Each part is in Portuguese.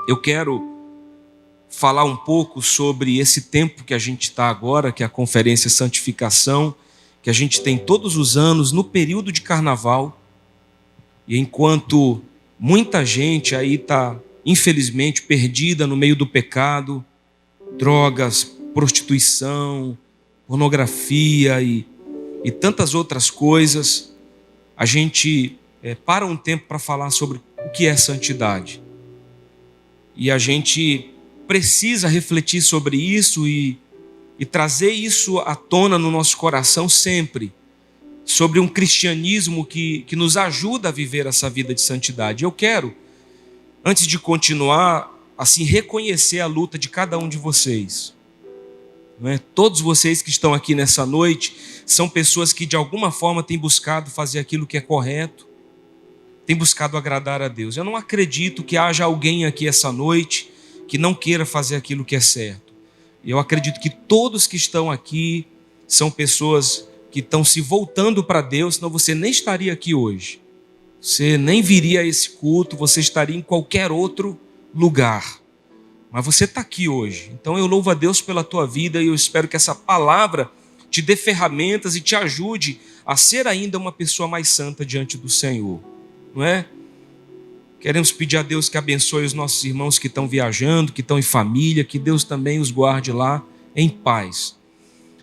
Eu quero falar um pouco sobre esse tempo que a gente está agora, que é a Conferência Santificação, que a gente tem todos os anos no período de carnaval. E enquanto muita gente aí está, infelizmente, perdida no meio do pecado, drogas, prostituição, pornografia e tantas outras coisas, a gente para um tempo para falar sobre o que é santidade. E a gente precisa refletir sobre isso e trazer isso à tona no nosso coração sempre, sobre um cristianismo que nos ajuda a viver essa vida de santidade. Eu quero, antes de continuar, assim, reconhecer a luta de cada um de vocês. Não é? Todos vocês que estão aqui nessa noite são pessoas que de alguma forma têm buscado fazer aquilo que é correto, têm buscado agradar a Deus. Eu não acredito que haja alguém aqui essa noite que não queira fazer aquilo que é certo. Eu acredito que todos que estão aqui são pessoas que estão se voltando para Deus, senão você nem estaria aqui hoje. Você nem viria a esse culto, você estaria em qualquer outro lugar. Mas você está aqui hoje. Então eu louvo a Deus pela tua vida e eu espero que essa palavra te dê ferramentas e te ajude a ser ainda uma pessoa mais santa diante do Senhor. Não é? Queremos pedir a Deus que abençoe os nossos irmãos que estão viajando, que estão em família, que Deus também os guarde lá em paz.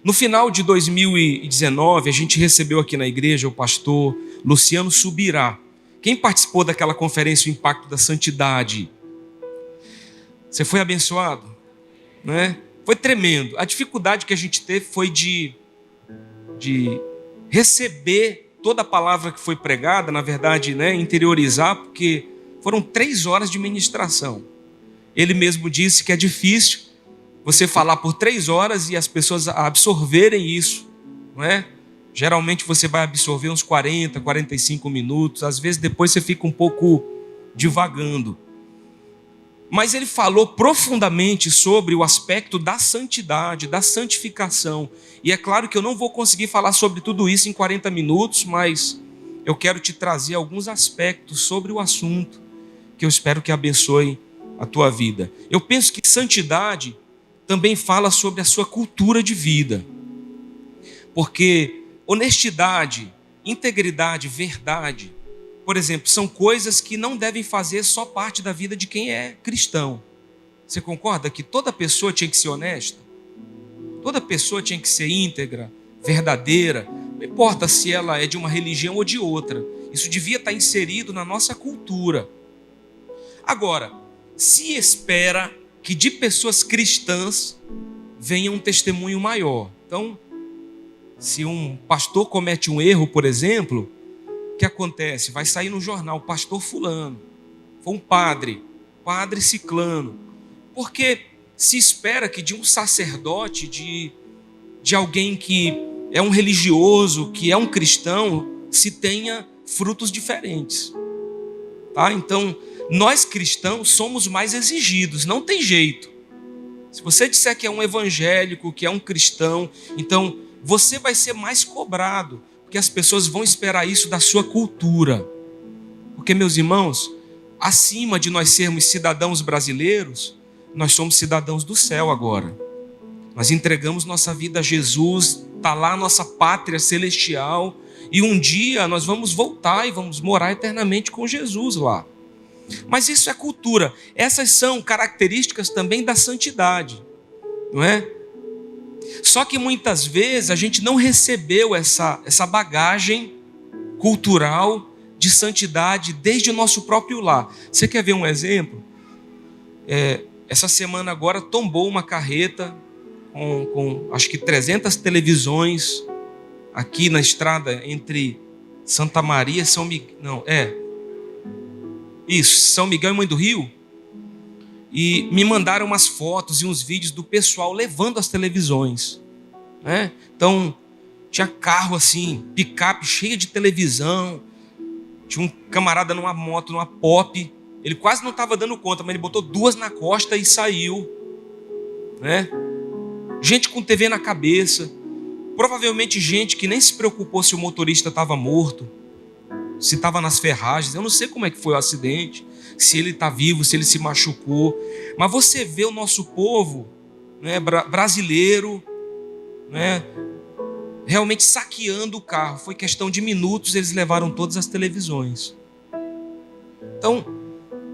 No final de 2019, a gente recebeu aqui na igreja o pastor Luciano Subirá. Quem participou daquela conferência, o Impacto da Santidade? Você foi abençoado? Né? Foi tremendo. A dificuldade que a gente teve foi de receber toda a palavra que foi pregada, na verdade, né, interiorizar, porque foram 3 horas de ministração. Ele mesmo disse que é difícil você falar por 3 horas e as pessoas absorverem isso, não é? Geralmente você vai absorver uns 40, 45 minutos, às vezes depois você fica um pouco divagando. Mas ele falou profundamente sobre o aspecto da santidade, da santificação. E é claro que eu não vou conseguir falar sobre tudo isso em 40 minutos, mas eu quero te trazer alguns aspectos sobre o assunto que eu espero que abençoe a tua vida. Eu penso que santidade também fala sobre a sua cultura de vida. Porque honestidade, integridade, verdade, por exemplo, são coisas que não devem fazer só parte da vida de quem é cristão. Você concorda que toda pessoa tinha que ser honesta? Toda pessoa tinha que ser íntegra, verdadeira, não importa se ela é de uma religião ou de outra. Isso devia estar inserido na nossa cultura. Agora, se espera que de pessoas cristãs venha um testemunho maior. Então, se um pastor comete um erro, por exemplo, o que acontece? Vai sair no jornal, pastor fulano, foi um padre ciclano. Porque se espera que de um sacerdote, de alguém que é um religioso, que é um cristão, se tenha frutos diferentes. Tá? Então, nós cristãos somos mais exigidos, não tem jeito. Se você disser que é um evangélico, que é um cristão, então você vai ser mais cobrado, porque as pessoas vão esperar isso da sua cultura. Porque, meus irmãos, acima de nós sermos cidadãos brasileiros, nós somos cidadãos do céu agora. Nós entregamos nossa vida a Jesus, está lá a nossa pátria celestial, e um dia nós vamos voltar e vamos morar eternamente com Jesus lá. Mas isso é cultura. Essas são características também da santidade, não é? Só que muitas vezes a gente não recebeu essa bagagem cultural de santidade desde o nosso próprio lar. Você quer ver um exemplo? Essa semana agora tombou uma carreta com acho que 300 televisões aqui na estrada entre Santa Maria e São Miguel. Não, São Miguel e Mãe do Rio. E me mandaram umas fotos e uns vídeos do pessoal levando as televisões, né? Então, tinha carro assim, picape cheia de televisão. Tinha um camarada numa moto, numa Pop. Ele quase não estava dando conta, mas ele botou 2 na costa e saiu, né? Gente com TV na cabeça. Provavelmente gente que nem se preocupou se o motorista estava morto, se estava nas ferragens, eu não sei como é que foi o acidente, se ele está vivo, se ele se machucou. Mas você vê o nosso povo, né, brasileiro, né, realmente saqueando o carro. Foi questão de minutos, eles levaram todas as televisões. Então,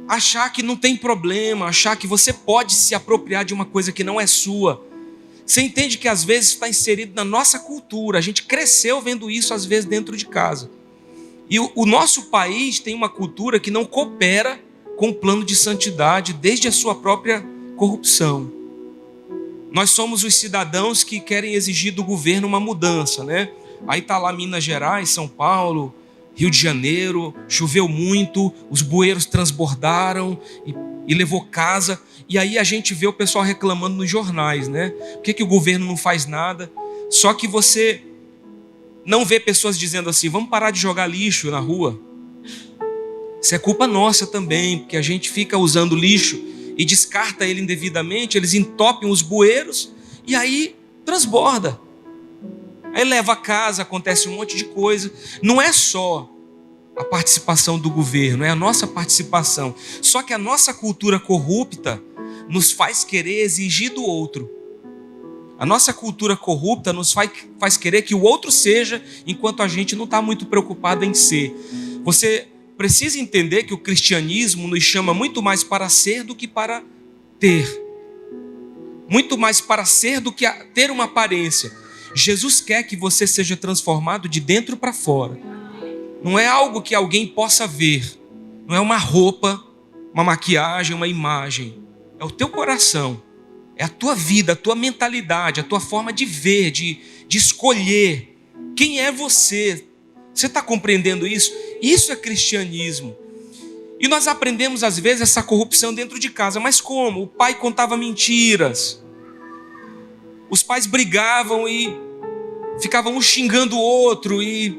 achar que não tem problema, achar que você pode se apropriar de uma coisa que não é sua. Você entende que às vezes está inserido na nossa cultura. A gente cresceu vendo isso às vezes dentro de casa. E o nosso país tem uma cultura que não coopera com o plano de santidade desde a sua própria corrupção. Nós somos os cidadãos que querem exigir do governo uma mudança, né? Aí está lá Minas Gerais, São Paulo, Rio de Janeiro, choveu muito, os bueiros transbordaram e levou casa. E aí a gente vê o pessoal reclamando nos jornais, né? Por que o governo não faz nada? Só que você não vê pessoas dizendo assim, vamos parar de jogar lixo na rua. Isso é culpa nossa também, porque a gente fica usando lixo e descarta ele indevidamente, eles entopem os bueiros e aí transborda. Aí leva a casa, acontece um monte de coisa. Não é só a participação do governo, é a nossa participação. Só que a nossa cultura corrupta nos faz querer exigir do outro. A nossa cultura corrupta nos faz querer que o outro seja, enquanto a gente não está muito preocupado em ser. Você precisa entender que o cristianismo nos chama muito mais para ser do que para ter. Muito mais para ser do que ter uma aparência. Jesus quer que você seja transformado de dentro para fora. Não é algo que alguém possa ver. Não é uma roupa, uma maquiagem, uma imagem. É o teu coração. É a tua vida, a tua mentalidade, a tua forma de ver, de escolher. Quem é você? Você está compreendendo isso? Isso é cristianismo. E nós aprendemos às vezes essa corrupção dentro de casa. Mas como? O pai contava mentiras. Os pais brigavam e ficavam um xingando o outro. E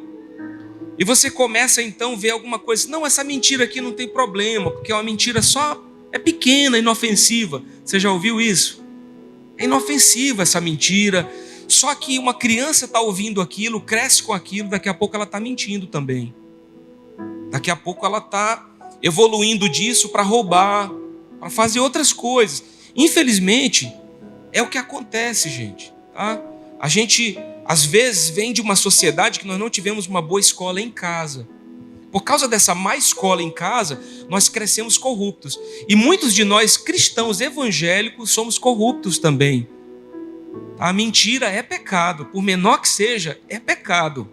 você começa então a ver alguma coisa. Não, essa mentira aqui não tem problema, porque é uma mentira só, é pequena, inofensiva. Você já ouviu isso? É inofensiva essa mentira. Só que uma criança está ouvindo aquilo, cresce com aquilo, daqui a pouco ela está mentindo também. Daqui a pouco ela está evoluindo disso para roubar, para fazer outras coisas. Infelizmente, é o que acontece, gente. Tá? A gente, às vezes, vem de uma sociedade que nós não tivemos uma boa escola em casa. Por causa dessa má escola em casa, nós crescemos corruptos. E muitos de nós, cristãos evangélicos, somos corruptos também. A mentira é pecado. Por menor que seja, é pecado.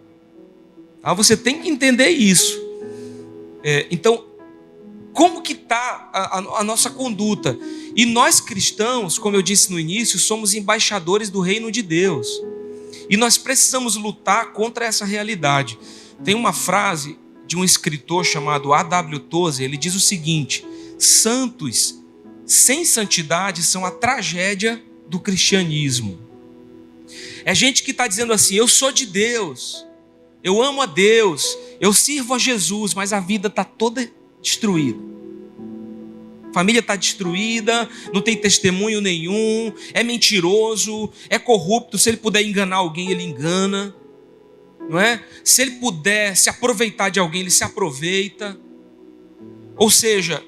Você tem que entender isso. Então, como que está a nossa conduta? E nós cristãos, como eu disse no início, somos embaixadores do reino de Deus. E nós precisamos lutar contra essa realidade. Tem uma frase de um escritor chamado A.W. Tozer, ele diz o seguinte: santos sem santidade são a tragédia do cristianismo. É gente que está dizendo assim, eu sou de Deus, eu amo a Deus, eu sirvo a Jesus, mas a vida está toda destruída. A família está destruída, não tem testemunho nenhum, é mentiroso, é corrupto, se ele puder enganar alguém, ele engana. Não é? Se ele puder se aproveitar de alguém, ele se aproveita. Ou seja,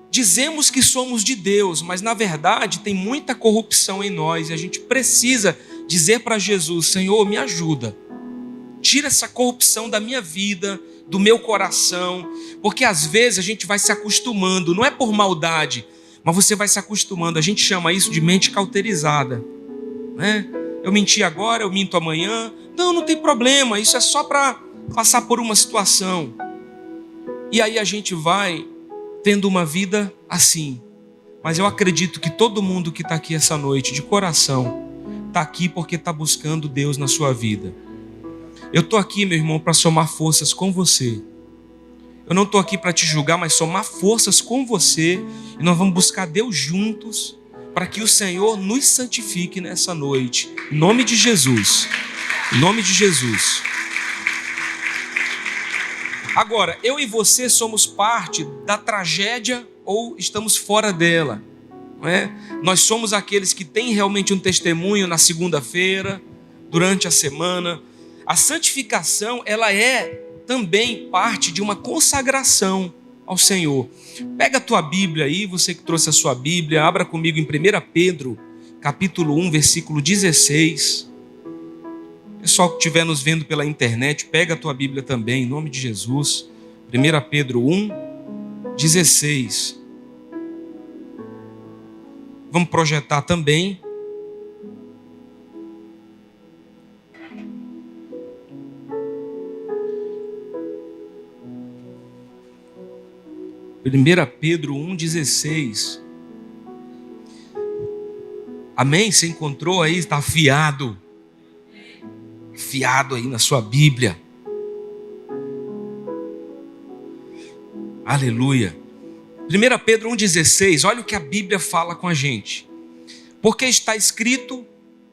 dizemos que somos de Deus, mas na verdade tem muita corrupção em nós. E a gente precisa dizer para Jesus, Senhor, me ajuda. Tira essa corrupção da minha vida, do meu coração. Porque às vezes a gente vai se acostumando, não é por maldade, mas você vai se acostumando. A gente chama isso de mente cauterizada. Né? Eu menti agora, eu minto amanhã. Não tem problema, isso é só para passar por uma situação. E aí a gente vai tendo uma vida assim. Mas eu acredito que todo mundo que está aqui essa noite, de coração, está aqui porque está buscando Deus na sua vida. Eu estou aqui, meu irmão, para somar forças com você. Eu não estou aqui para te julgar, mas somar forças com você. E nós vamos buscar Deus juntos, para que o Senhor nos santifique nessa noite. Em nome de Jesus. Em nome de Jesus. Agora, eu e você somos parte da tragédia ou estamos fora dela, não é? Nós somos aqueles que têm realmente um testemunho na segunda-feira, durante a semana. A santificação, ela é também parte de uma consagração ao Senhor. Pega a tua Bíblia aí, você que trouxe a sua Bíblia, abra comigo em 1 Pedro, capítulo 1, versículo 16. Pessoal que estiver nos vendo pela internet, pega a tua Bíblia também, em nome de Jesus. 1 Pedro 1, 16. Vamos projetar também. Primeira Pedro 1,16. Amém? Você encontrou aí? Está afiado. Afiado aí na sua Bíblia. Aleluia. 1 Pedro 1,16. Olha o que a Bíblia fala com a gente. Porque está escrito: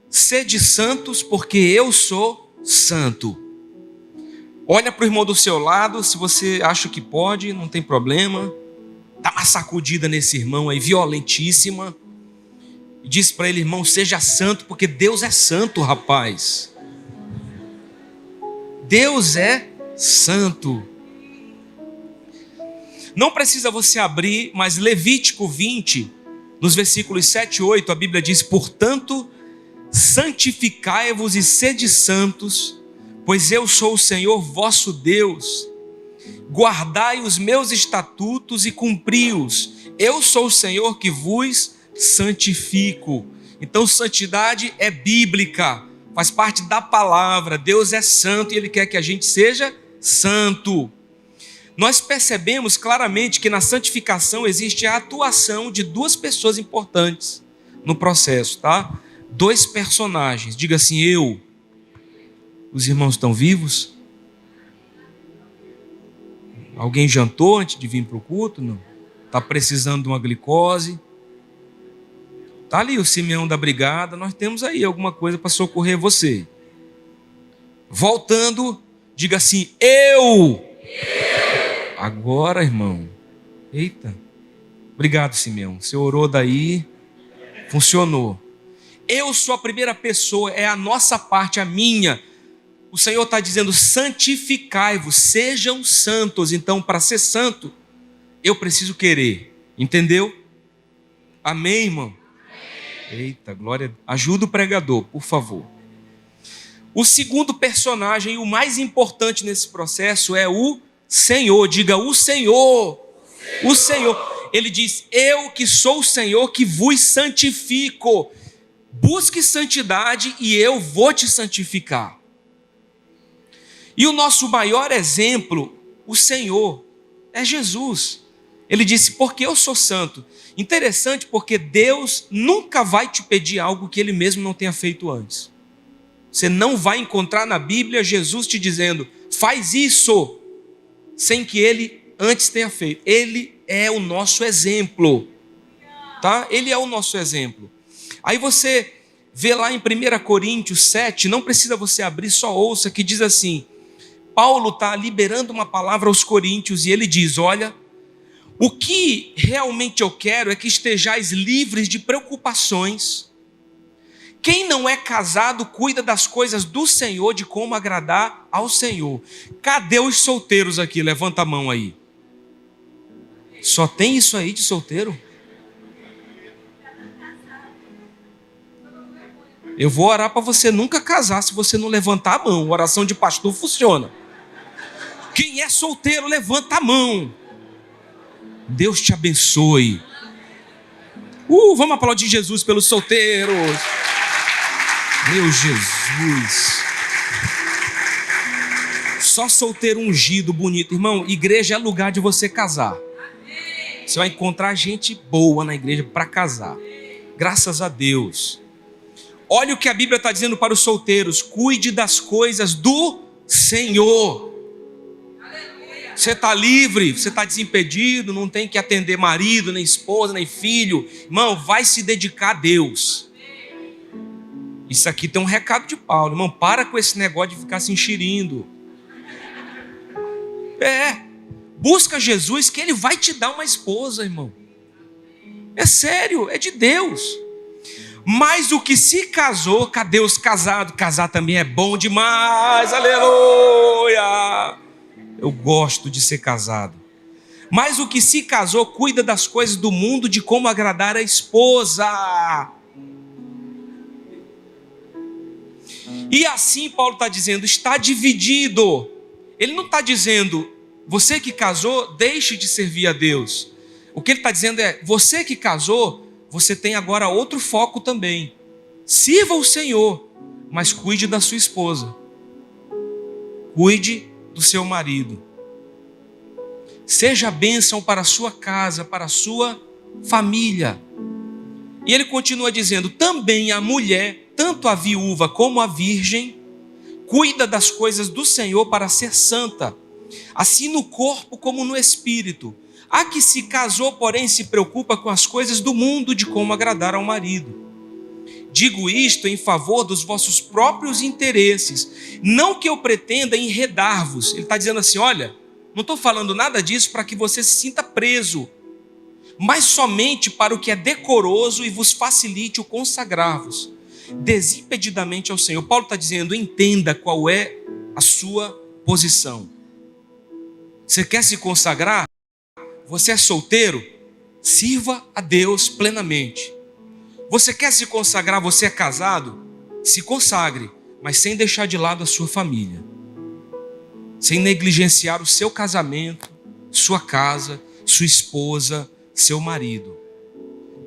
sede santos, porque eu sou santo. Olha para o irmão do seu lado, se você acha que pode, não tem problema. Dá uma sacudida nesse irmão aí, violentíssima. E diz para ele: irmão, seja santo, porque Deus é santo, rapaz. Deus é santo. Não precisa você abrir, mas Levítico 20, nos versículos 7 e 8, a Bíblia diz: portanto, santificai-vos e sede santos, pois eu sou o Senhor vosso Deus. Guardai os meus estatutos e cumpri-os. Eu sou o Senhor que vos santifico. Então, santidade é bíblica, faz parte da palavra. Deus é santo e Ele quer que a gente seja santo. Nós percebemos claramente que na santificação existe a atuação de duas pessoas importantes no processo, tá? Dois personagens. Diga assim: eu. Os irmãos estão vivos? Alguém jantou antes de vir para o culto? Não. Está precisando de uma glicose? Está ali o Simeão da brigada. Nós temos aí alguma coisa para socorrer você. Voltando, diga assim: eu. Agora, irmão. Eita. Obrigado, Simeão. Você orou daí. Funcionou. Eu sou a primeira pessoa, é a nossa parte, a minha. O Senhor está dizendo: santificai-vos, sejam santos. Então, para ser santo, eu preciso querer. Entendeu? Amém, irmão? Amém. Eita, glória. Ajuda o pregador, por favor. O segundo personagem, o mais importante nesse processo, é o Senhor. Diga: o Senhor. O Senhor. Ele diz: eu que sou o Senhor que vos santifico. Busque santidade e eu vou te santificar. E o nosso maior exemplo, o Senhor, é Jesus. Ele disse: porque eu sou santo. Interessante, porque Deus nunca vai te pedir algo que Ele mesmo não tenha feito antes. Você não vai encontrar na Bíblia Jesus te dizendo: faz isso, sem que Ele antes tenha feito. Ele é o nosso exemplo, tá? Ele é o nosso exemplo. Aí você vê lá em 1 Coríntios 7, não precisa você abrir, só ouça, que diz assim: Paulo está liberando uma palavra aos coríntios e ele diz: olha, o que realmente eu quero é que estejais livres de preocupações. Quem não é casado cuida das coisas do Senhor, de como agradar ao Senhor. Cadê os solteiros aqui? Levanta a mão aí. Só tem isso aí de solteiro? Eu vou orar para você nunca casar se você não levantar a mão. Oração de pastor funciona. Quem é solteiro, levanta a mão. Deus te abençoe. Vamos aplaudir Jesus pelos solteiros. Meu Jesus. Só solteiro ungido, bonito. Irmão, igreja é lugar de você casar. Você vai encontrar gente boa na igreja para casar. Graças a Deus. Olha o que a Bíblia está dizendo para os solteiros: cuide das coisas do Senhor. Você está livre, você está desimpedido, não tem que atender marido, nem esposa, nem filho. Irmão, vai se dedicar a Deus. Isso aqui tem um recado de Paulo. Irmão, para com esse negócio de ficar se enxerindo. Busca Jesus que Ele vai te dar uma esposa, irmão. É sério, é de Deus. Mas o que se casou, cadê os casados? Casar também é bom demais, aleluia. Eu gosto de ser casado. Mas o que se casou cuida das coisas do mundo, de como agradar a esposa. E assim Paulo está dizendo, está dividido. Ele não está dizendo, você que casou, deixe de servir a Deus. O que ele está dizendo é, você que casou, você tem agora outro foco também. Sirva o Senhor, mas cuide da sua esposa. Cuide do seu marido. Seja bênção para a sua casa, para a sua família. E ele continua dizendo, também a mulher, tanto a viúva como a virgem, cuida das coisas do Senhor para ser santa, assim no corpo como no espírito. A que se casou, porém, se preocupa com as coisas do mundo, de como agradar ao marido. Digo isto em favor dos vossos próprios interesses, não que eu pretenda enredar-vos. Ele está dizendo assim, olha, não estou falando nada disso para que você se sinta preso, mas somente para o que é decoroso e vos facilite o consagrar-vos desimpedidamente ao Senhor. Paulo está dizendo, entenda qual é a sua posição. Você quer se consagrar? Você é solteiro? Sirva a Deus plenamente. Você quer se consagrar? Você é casado? Se consagre, mas sem deixar de lado a sua família. Sem negligenciar o seu casamento, sua casa, sua esposa, seu marido.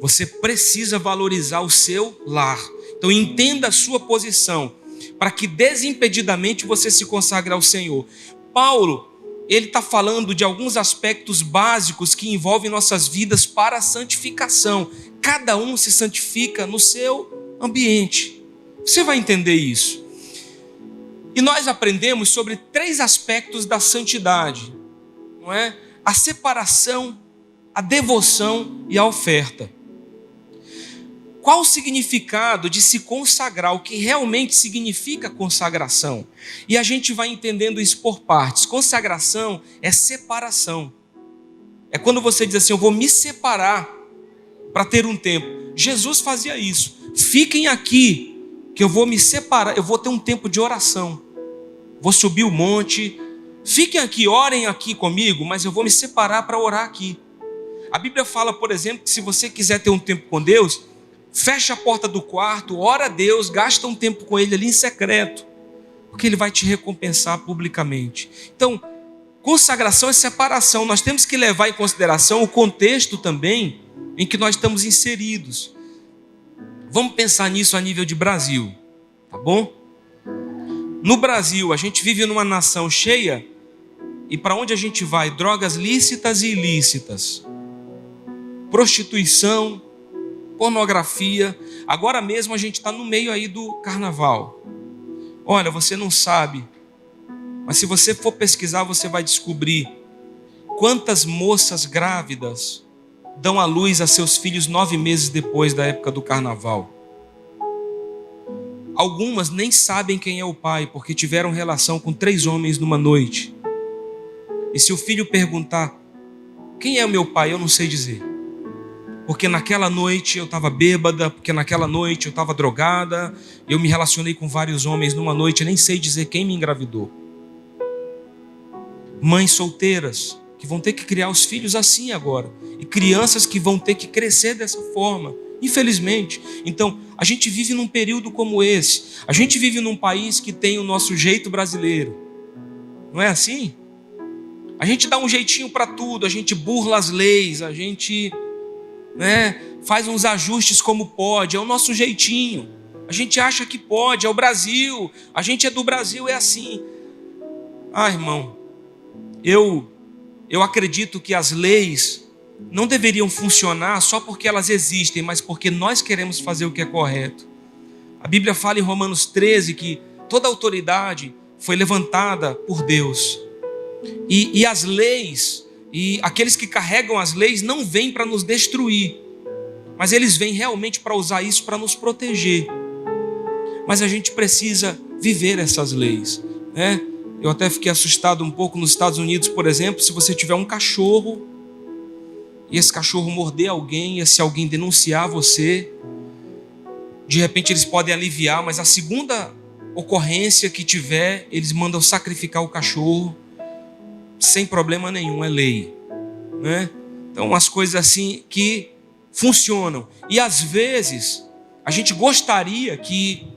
Você precisa valorizar o seu lar. Então entenda a sua posição, para que desimpedidamente você se consagre ao Senhor. Paulo, ele está falando de alguns aspectos básicos que envolvem nossas vidas para a santificação. Cada um se santifica no seu ambiente. Você vai entender isso. E nós aprendemos sobre 3 aspectos da santidade, não é? A separação, a devoção e a oferta. Qual o significado de se consagrar? O que realmente significa consagração? E a gente vai entendendo isso por partes. Consagração é separação. É quando você diz assim, eu vou me separar para ter um tempo. Jesus fazia isso. Fiquem aqui, que eu vou me separar, eu vou ter um tempo de oração. Vou subir o monte. Fiquem aqui, orem aqui comigo, mas eu vou me separar para orar aqui. A Bíblia fala, por exemplo, que se você quiser ter um tempo com Deus, fecha a porta do quarto, ora a Deus, gasta um tempo com Ele ali em secreto, porque Ele vai te recompensar publicamente. Então, consagração é separação. Nós temos que levar em consideração o contexto também em que nós estamos inseridos. Vamos pensar nisso a nível de Brasil, tá bom? No Brasil, a gente vive numa nação cheia, e para onde a gente vai? Drogas lícitas e ilícitas, prostituição, pornografia. Agora mesmo a gente está no meio aí do carnaval. Olha, você não sabe, mas se você for pesquisar, você vai descobrir quantas moças grávidas dão à luz a seus filhos 9 meses depois da época do carnaval. Algumas nem sabem quem é o pai, porque tiveram relação com 3 homens numa noite. E se o filho perguntar, quem é o meu pai? Eu não sei dizer. Porque naquela noite eu estava bêbada, porque naquela noite eu estava drogada, eu me relacionei com vários homens numa noite, eu nem sei dizer quem me engravidou. Mães solteiras, que vão ter que criar os filhos assim agora. E crianças que vão ter que crescer dessa forma, infelizmente. Então, a gente vive num período como esse. A gente vive num país que tem o nosso jeito brasileiro. Não é assim? A gente dá um jeitinho para tudo, a gente burla as leis, a gente... faz uns ajustes como pode, é o nosso jeitinho. A gente acha que pode, é o Brasil, a gente é do Brasil, é assim. Irmão, eu acredito que as leis não deveriam funcionar só porque elas existem, mas porque nós queremos fazer o que é correto. A Bíblia fala em Romanos 13 que toda autoridade foi levantada por Deus. E as leis, e aqueles que carregam as leis não vêm para nos destruir, mas eles vêm realmente para usar isso para nos proteger. Mas a gente precisa viver essas leis, né? Eu até fiquei assustado um pouco nos Estados Unidos, por exemplo, se você tiver um cachorro e esse cachorro morder alguém, e se alguém denunciar você, de repente eles podem aliviar, mas a segunda ocorrência que tiver, eles mandam sacrificar o cachorro. sem problema nenhum, é lei, né? Então, as coisas assim que funcionam. E às vezes, a gente gostaria que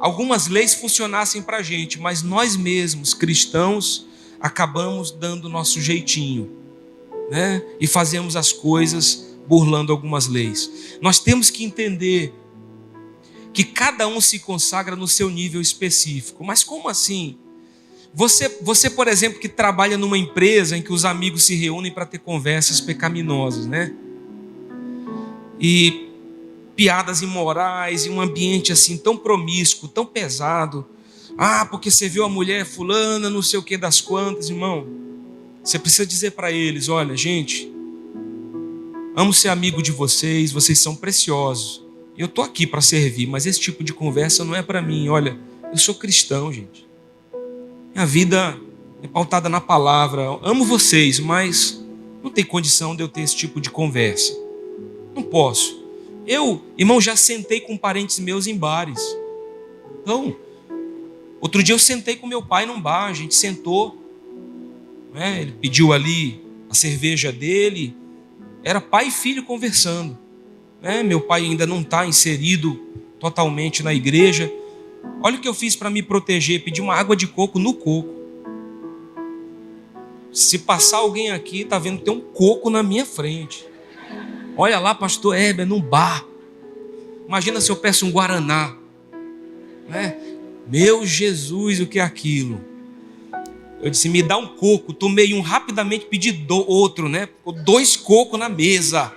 algumas leis funcionassem para a gente, mas nós mesmos, cristãos, acabamos dando o nosso jeitinho, né? E fazemos as coisas burlando algumas leis. Nós temos que entender que cada um se consagra no seu nível específico. Mas como assim? Você, por exemplo, que trabalha numa empresa em que os amigos se reúnem para ter conversas pecaminosas, né? E piadas imorais, e um ambiente assim tão promíscuo, tão pesado. Ah, porque você viu a mulher fulana, não sei o que das quantas, irmão. Você precisa dizer para eles: olha, gente, amo ser amigo de vocês, vocês são preciosos. Eu estou aqui para servir, mas esse tipo de conversa não é para mim. Olha, eu sou cristão, gente. Minha vida é pautada na palavra. Amo vocês, mas não tem condição de eu ter esse tipo de conversa. Não posso. Eu, irmão, já sentei com parentes meus em bares. Então, outro dia eu sentei com meu pai num bar, a gente sentou, né? Ele pediu ali a cerveja dele, era pai e filho conversando, né? Meu pai ainda não está inserido totalmente na igreja. Olha o que eu fiz para me proteger, pedi uma água de coco no coco. Se passar alguém aqui, está vendo que tem um coco na minha frente. Olha lá, pastor Heber, num bar. Imagina se eu peço um guaraná, né? Meu Jesus, o que é aquilo? Eu disse, me dá um coco. Tomei um rapidamente, pedi outro, né? 2 cocos na mesa.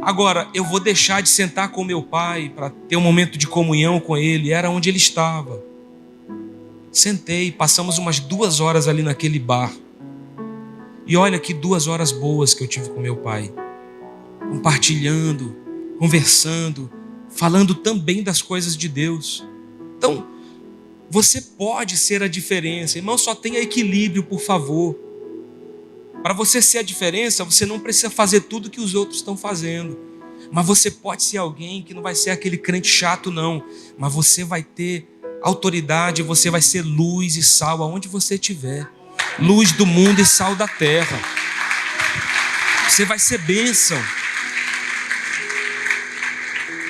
Agora, eu vou deixar de sentar com meu pai para ter um momento de comunhão com ele. Era onde ele estava. Sentei, passamos umas 2 horas ali naquele bar. E olha que 2 horas boas que eu tive com meu pai. Compartilhando, conversando, falando também das coisas de Deus. Então, você pode ser a diferença. Irmão, só tenha equilíbrio, por favor. Para você ser a diferença, você não precisa fazer tudo que os outros estão fazendo. Mas você pode ser alguém que não vai ser aquele crente chato, não. Mas você vai ter autoridade, você vai ser luz e sal aonde você estiver. Luz do mundo e sal da terra. Você vai ser bênção.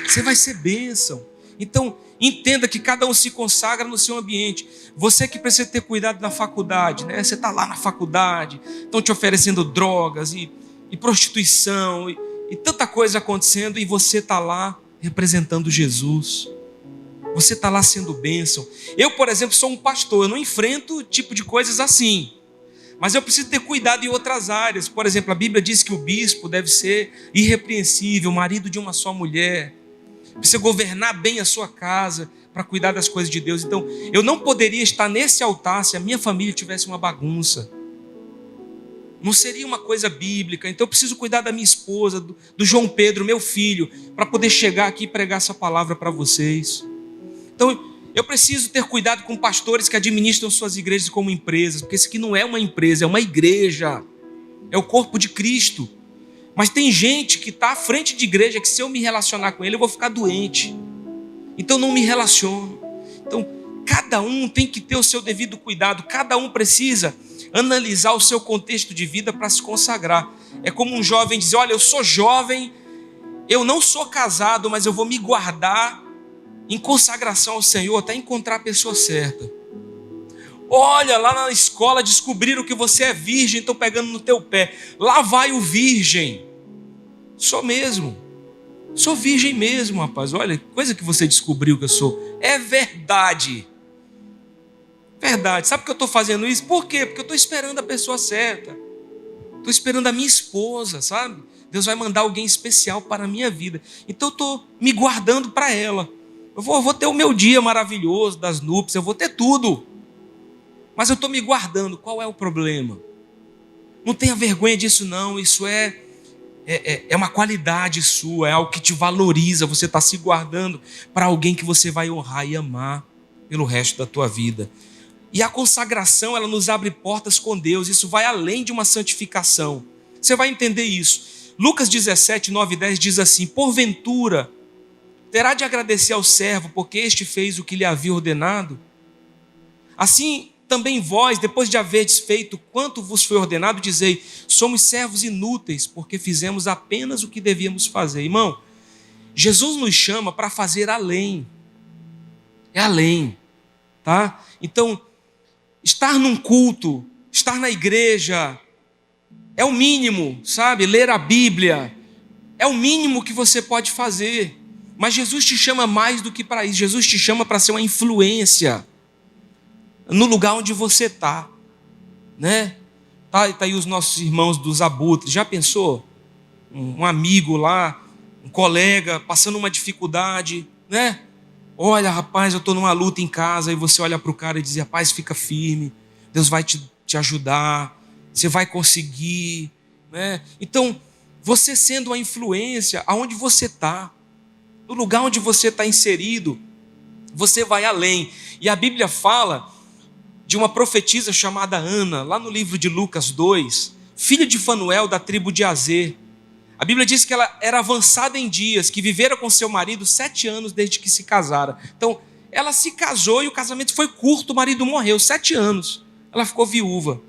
Você vai ser bênção. Então, entenda que cada um se consagra no seu ambiente. Você que precisa ter cuidado na faculdade, né? Você está lá na faculdade, estão te oferecendo drogas e prostituição e tanta coisa acontecendo, e você está lá representando Jesus. Você está lá sendo bênção. Eu, por exemplo, sou um pastor, eu não enfrento tipo de coisas assim. Mas eu preciso ter cuidado em outras áreas. Por exemplo, a Bíblia diz que o bispo deve ser irrepreensível, marido de uma só mulher. Precisa governar bem a sua casa para cuidar das coisas de Deus. Então, eu não poderia estar nesse altar se a minha família tivesse uma bagunça. Não seria uma coisa bíblica. Então, eu preciso cuidar da minha esposa, do João Pedro, meu filho, para poder chegar aqui e pregar essa palavra para vocês. Então, eu preciso ter cuidado com pastores que administram suas igrejas como empresas, porque isso aqui não é uma empresa, é uma igreja. É o corpo de Cristo. Mas tem gente que está à frente de igreja que se eu me relacionar com ele, eu vou ficar doente. Então não me relaciono. Então cada um tem que ter o seu devido cuidado. Cada um precisa analisar o seu contexto de vida para se consagrar. É como um jovem dizer, olha, eu sou jovem, eu não sou casado, mas eu vou me guardar em consagração ao Senhor até encontrar a pessoa certa. Olha, lá na escola descobriram que você é virgem, estão pegando no teu pé. Lá vai o virgem. Sou mesmo. Sou virgem mesmo, rapaz. Olha, coisa que você descobriu que eu sou. É verdade. Verdade. Sabe por que eu estou fazendo isso? Por quê? Porque eu estou esperando a pessoa certa. Estou esperando a minha esposa, sabe? Deus vai mandar alguém especial para a minha vida. Então eu estou me guardando para ela. Eu vou ter o meu dia maravilhoso das núpcias, eu vou ter tudo. Mas eu estou me guardando. Qual é o problema? Não tenha vergonha disso não. Isso é uma qualidade sua, é algo que te valoriza. Você está se guardando para alguém que você vai honrar e amar pelo resto da tua vida. E a consagração, ela nos abre portas com Deus. Isso vai além de uma santificação. Você vai entender isso. Lucas 17, 9 e 10 diz assim: porventura terá de agradecer ao servo porque este fez o que lhe havia ordenado? Assim também vós, depois de haverdes feito quanto vos foi ordenado, dizei: somos servos inúteis, porque fizemos apenas o que devíamos fazer. Irmão, Jesus nos chama para fazer além. É além, tá? Então, estar num culto, estar na igreja, é o mínimo, sabe? Ler a Bíblia, é o mínimo que você pode fazer. Mas Jesus te chama mais do que para isso. Jesus te chama para ser uma influência no lugar onde você está, né? Tá aí os nossos irmãos dos abutres. Já pensou? Um amigo lá, um colega passando uma dificuldade, né? Olha, rapaz, eu estou numa luta em casa. E você olha para o cara e diz: rapaz, fica firme, Deus vai te ajudar, você vai conseguir, né? Então, você sendo uma influência aonde você está, no lugar onde você está inserido, você vai além. E a Bíblia fala de uma profetisa chamada Ana, lá no livro de Lucas 2, filha de Fanuel, da tribo de Azer. A Bíblia diz que ela era avançada em dias, que vivera com seu marido 7 anos desde que se casara. Então, ela se casou e o casamento foi curto, o marido morreu, 7 anos. Ela ficou viúva.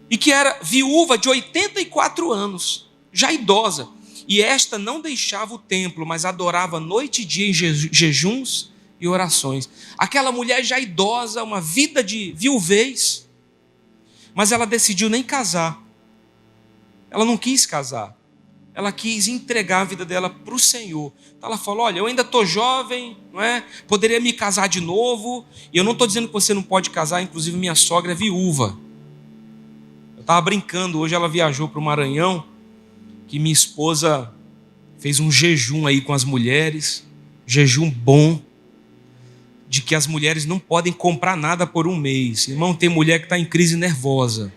E que era viúva de 84 anos, já idosa. E esta não deixava o templo, mas adorava noite e dia em jejuns e orações. Aquela mulher já idosa, uma vida de viuvez, mas ela decidiu nem casar. Ela não quis casar. Ela quis entregar a vida dela para o Senhor. Então ela falou: olha, eu ainda estou jovem, não é? Poderia me casar de novo. E eu não estou dizendo que você não pode casar, inclusive minha sogra é viúva. Eu estava brincando, hoje ela viajou para o Maranhão, que minha esposa fez um jejum aí com as mulheres, jejum bom, de que as mulheres não podem comprar nada por um mês. Irmão, tem mulher que está em crise nervosa.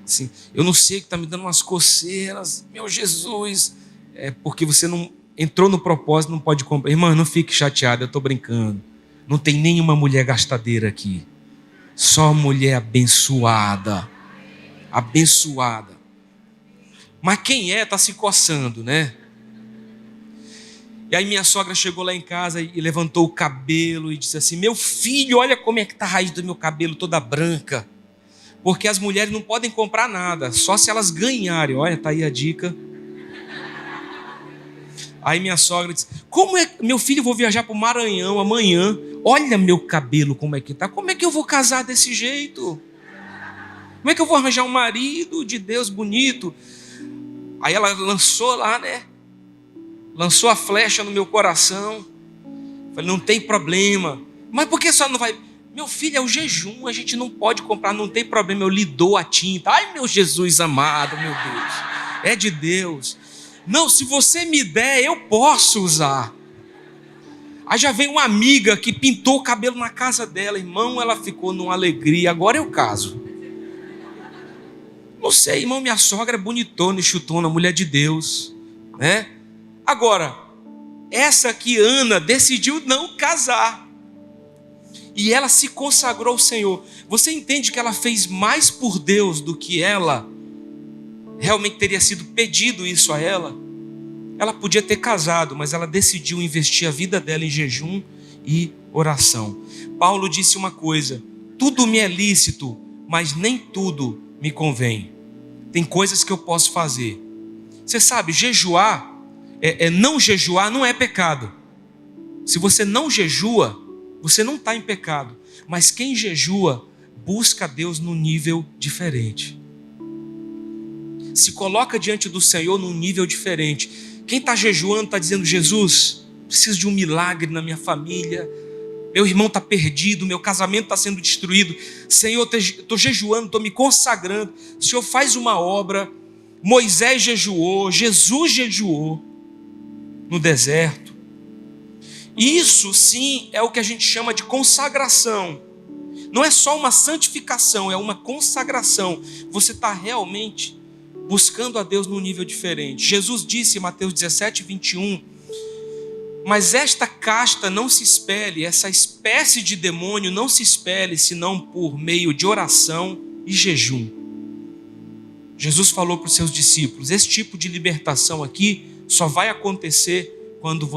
Assim, eu não sei, que está me dando umas coceiras, meu Jesus, é porque você não entrou no propósito, não pode comprar. Irmão, não fique chateado, eu estou brincando. Não tem nenhuma mulher gastadeira aqui, só mulher abençoada, abençoada. Mas quem está se coçando, né? E aí minha sogra chegou lá em casa e levantou o cabelo e disse assim: meu filho, olha como é que está a raiz do meu cabelo toda branca. Porque as mulheres não podem comprar nada, só se elas ganharem. Olha, está aí a dica. Aí minha sogra disse: como é, meu filho, eu vou viajar para o Maranhão amanhã. Olha meu cabelo como é que está. Como é que eu vou casar desse jeito? Como é que eu vou arranjar um marido de Deus bonito? Aí ela lançou lá, né? Lançou a flecha no meu coração. Falei: não tem problema. Mas por que só não vai? Meu filho, é o jejum, a gente não pode comprar, não tem problema, eu lhe dou a tinta. Ai, meu Jesus amado, meu Deus, é de Deus. Não, se você me der, eu posso usar. Aí já veio uma amiga que pintou o cabelo na casa dela, irmão, ela ficou numa alegria. Agora eu caso. Não sei, irmão, minha sogra é bonitona e chutona, mulher de Deus, né? Agora, essa aqui, Ana, decidiu não casar. E ela se consagrou ao Senhor. Você entende que ela fez mais por Deus do que ela realmente teria sido pedido isso a ela? Ela podia ter casado, mas ela decidiu investir a vida dela em jejum e oração. Paulo disse uma coisa: tudo me é lícito, mas nem tudo me convém. Tem coisas que eu posso fazer. Você sabe, jejuar, não jejuar não é pecado. Se você não jejua, você não está em pecado. Mas quem jejua, busca a Deus num nível diferente. Se coloca diante do Senhor num nível diferente. Quem está jejuando está dizendo: Jesus, preciso de um milagre na minha família. Meu irmão está perdido, meu casamento está sendo destruído. Senhor, estou jejuando, estou me consagrando. O Senhor faz uma obra. Moisés jejuou, Jesus jejuou no deserto. Isso sim é o que a gente chama de consagração. Não é só uma santificação, é uma consagração. Você está realmente buscando a Deus num nível diferente. Jesus disse em Mateus 17, 21, mas esta casta não se espelhe, essa espécie de demônio não se espelhe, senão por meio de oração e jejum. Jesus falou para os seus discípulos: esse tipo de libertação aqui só vai acontecer quando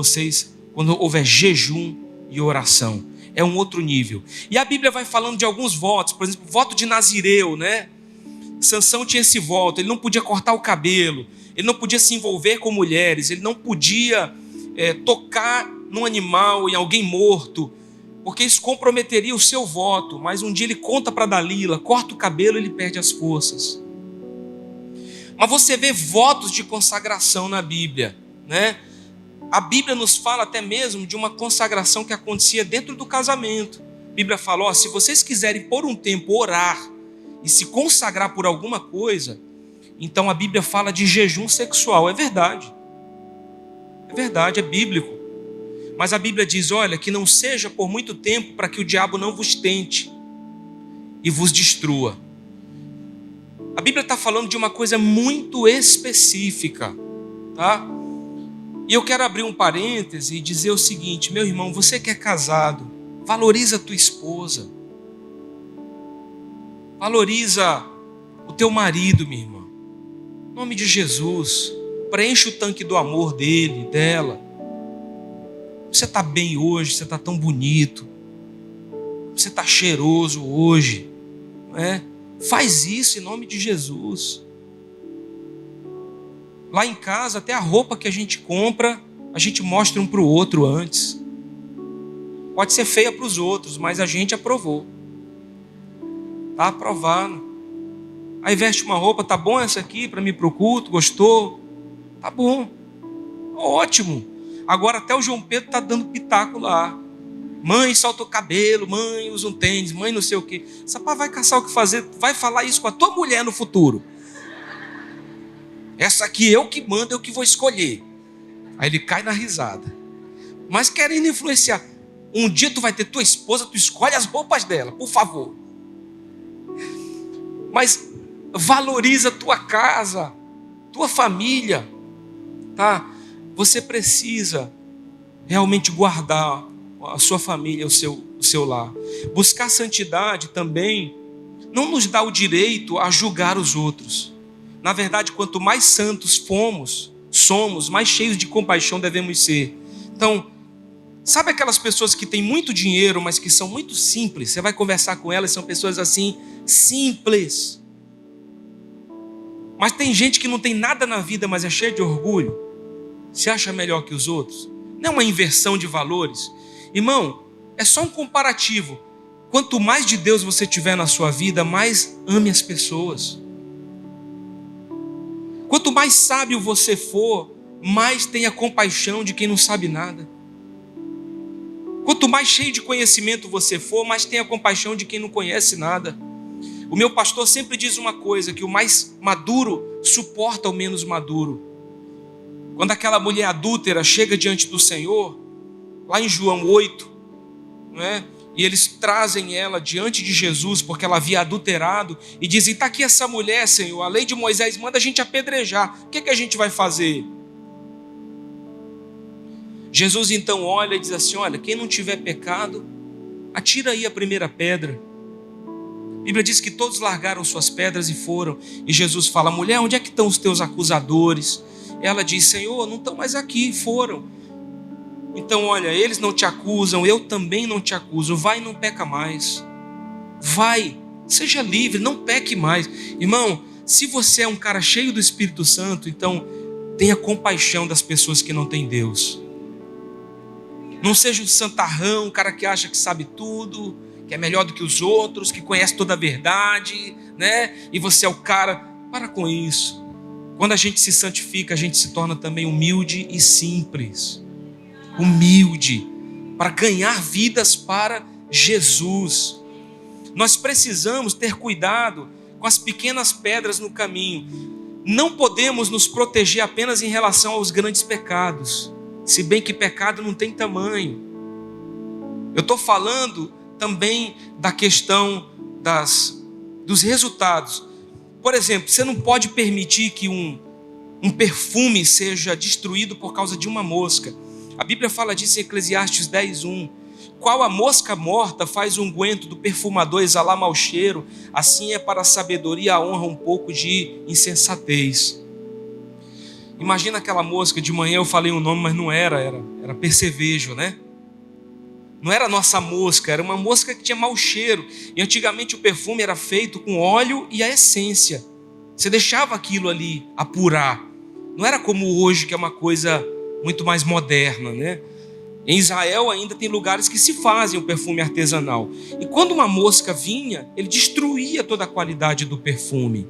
houver jejum e oração. é um outro nível. E a Bíblia vai falando de alguns votos, por exemplo, o voto de Nazireu, né? Sansão tinha esse voto, ele não podia cortar o cabelo, ele não podia se envolver com mulheres, ele não podia tocar num animal, em alguém morto, porque isso comprometeria o seu voto. Mas um dia ele conta para Dalila, corta o cabelo e ele perde as forças. Mas você vê votos de consagração na Bíblia, né? A Bíblia nos fala até mesmo de uma consagração que acontecia dentro do casamento. A Bíblia fala, se vocês quiserem por um tempo orar e se consagrar por alguma coisa, então a Bíblia fala de jejum sexual. É verdade, é bíblico. Mas a Bíblia diz, olha, que não seja por muito tempo para que o diabo não vos tente e vos destrua. A Bíblia está falando de uma coisa muito específica, tá? E eu quero abrir um parêntese e dizer o seguinte, meu irmão, você que é casado, valoriza a tua esposa. Valoriza o teu marido, minha irmã. Em nome de Jesus, preenche o tanque do amor dele, dela. Você está bem hoje, você está tão bonito, você está cheiroso hoje, não é? Faz isso em nome de Jesus. Lá em casa, até a roupa que a gente compra, a gente mostra um para o outro antes. Pode ser feia para os outros, mas a gente aprovou. Está aprovado. Aí veste uma roupa, tá bom essa aqui para mim ir para o culto, gostou? Tá bom, ótimo. Agora até o João Pedro está dando pitaco lá. Mãe, solta o cabelo, mãe, usa um tênis, mãe, não sei o quê. Sapá vai caçar o que fazer, vai falar isso com a tua mulher no futuro. Essa aqui eu que mando, eu que vou escolher. Aí ele cai na risada. Mas querendo influenciar. Um dia tu vai ter tua esposa, tu escolhe as roupas dela, por favor. Mas valoriza tua casa, tua família, tá? Você precisa realmente guardar a sua família, o seu lar. Buscar santidade também não nos dá o direito a julgar os outros. Na verdade, quanto mais santos somos, mais cheios de compaixão devemos ser. Então, sabe aquelas pessoas que têm muito dinheiro, mas que são muito simples? Você vai conversar com elas, são pessoas assim, simples. Mas tem gente que não tem nada na vida, mas é cheia de orgulho. Se acha melhor que os outros. Não é uma inversão de valores. Irmão, é só um comparativo. Quanto mais de Deus você tiver na sua vida, mais ame as pessoas. Quanto mais sábio você for, mais tenha compaixão de quem não sabe nada. Quanto mais cheio de conhecimento você for, mais tenha compaixão de quem não conhece nada. O meu pastor sempre diz uma coisa, que o mais maduro suporta o menos maduro. Quando aquela mulher adúltera chega diante do Senhor, lá em João 8, não é? E eles trazem ela diante de Jesus, porque ela havia adulterado, e dizem, está aqui essa mulher, Senhor, a lei de Moisés manda a gente apedrejar, o que é que a gente vai fazer? Jesus então olha e diz assim, olha, quem não tiver pecado, atira aí a primeira pedra. A Bíblia diz que todos largaram suas pedras e foram, e Jesus fala, mulher, onde é que estão os teus acusadores? Ela diz, Senhor, não estão mais aqui, foram. Então olha, eles não te acusam, eu também não te acuso, vai e não peca mais. Vai, seja livre, não peque mais. Irmão, se você é um cara cheio do Espírito Santo, então tenha compaixão das pessoas que não têm Deus. Não seja um santarrão, um cara que acha que sabe tudo, que é melhor do que os outros, que conhece toda a verdade, né? E você é o cara, para com isso. Quando a gente se santifica, a gente se torna também humilde e simples. Humilde, para ganhar vidas para Jesus. Nós precisamos ter cuidado com as pequenas pedras no caminho. Não podemos nos proteger apenas em relação aos grandes pecados, se bem que pecado não tem tamanho. Eu estou falando também da questão dos resultados. Por exemplo, você não pode permitir que um perfume seja destruído por causa de uma mosca. A Bíblia fala disso em Eclesiastes 10:1. Qual a mosca morta faz o unguento do perfumador exalar mau cheiro, assim é para a sabedoria a honra um pouco de insensatez. Imagina aquela mosca, de manhã eu falei o nome, mas não era percevejo, né? Não era a nossa mosca, era uma mosca que tinha mau cheiro. E antigamente o perfume era feito com óleo e a essência. Você deixava aquilo ali apurar. Não era como hoje, que é uma coisa muito mais moderna, né? Em Israel ainda tem lugares que se fazem o perfume artesanal. E quando uma mosca vinha, ele destruía toda a qualidade do perfume.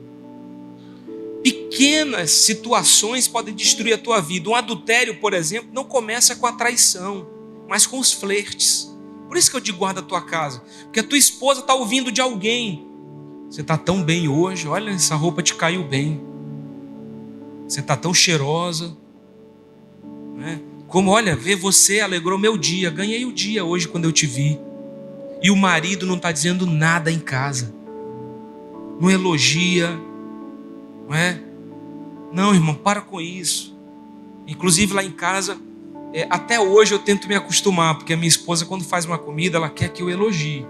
Pequenas situações podem destruir a tua vida. Um adultério, por exemplo, não começa com a traição, mas com os flertes. Por isso que eu digo, guarda a tua casa. Porque a tua esposa está ouvindo de alguém. Você está tão bem hoje, olha, essa roupa te caiu bem. Você está tão cheirosa. Né? Como, olha, ver você alegrou meu dia. Ganhei o dia hoje quando eu te vi. E o marido não está dizendo nada em casa. Não elogia. Não é? Não, irmão, para com isso. Inclusive lá em casa, até hoje eu tento me acostumar, porque a minha esposa, quando faz uma comida, ela quer que eu elogie.